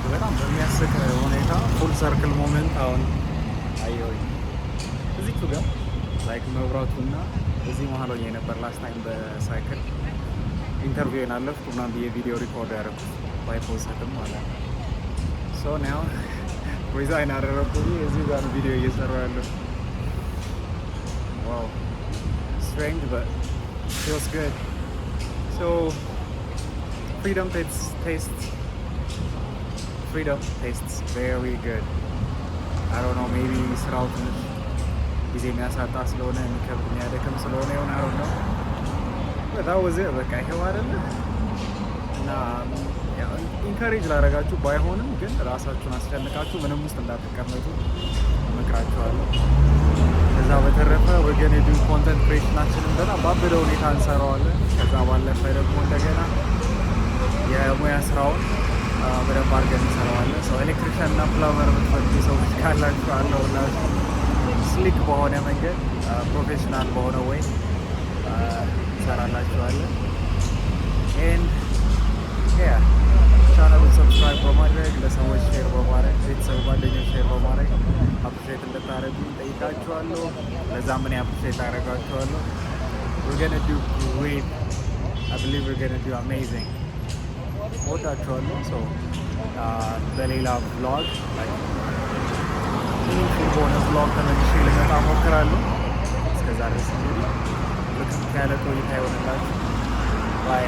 ላይክ በጣም በሚያስቅ ሁኔታ ፉል ሰርክል ሞመንት አሁን አየሁኝ እዚህ ጋር ላይክ መብራቱና እዚህ መሀል ሆኜ ነበር ላስት ታይም በሳይክል ኢንተርቪውን አለፍኩ ምናምን ብዬ ቪዲዮ ሪኮርድ ያደረኩት ባይፖስትም ማለት ነው። ሶ ናው ሪዛይን አደረኩ እዚህ ጋር ቪዲዮ እየሰራሁ ያለው። ዋው strange but feels good. So freedom tastes very good. I don't know, maybe ስራው ትንሽ ጊዜ የሚያሳጣ ስለሆነ የሚከብድ የሚያደክም ስለሆነ ይሆን I don't know. But that was it. በቃ ይሄው አይደለ እና ኢንካሬጅ ላደርጋችሁ ባይሆንም ግን ራሳችሁን አስጨንቃችሁ ምንም ውስጥ እንዳትቀመጡ እመክራችኋለሁ። ከዛ በተረፈ ወገን የዱ ኮንተንት ክሬሽናችንን በጣም ባበደ ሁኔታ እንሰራዋለን። ከዛ ባለፈ ደግሞ እንደገና የሙያ ስራውን በደንብ አድርገን እንሰራዋለን። ሰው ኤሌክትሪሻን እና ፕላመር የምትፈልጉ ሰዎች ካላችሁ አለውላችሁ ስሊክ በሆነ መንገድ ፕሮፌሽናል በሆነ ወይ እንሰራላችኋለን። ቻናሉን ሰብስክራይብ በማድረግ ለሰዎች ሼር በማድረግ ቤተሰብ ጓደኞች ሼር በማድረግ አፕሪሼት እንድታደርጉ ጠይቃችኋለሁ። ለዛ ምን አፕሪሼት አደርጋችኋለሁ። we're gonna do great. I believe we're gonna do amazing. ወዳችኋለሁ። ሶ በሌላ ቭሎግ ሚኒንግፉል በሆነ ቭሎግ ተመልሼ ልመጣ እሞክራለሁ። እስከዛ ድረስ እንግዲህ ልክ ያለ ቆይታ ይሆንላችሁ። ባይ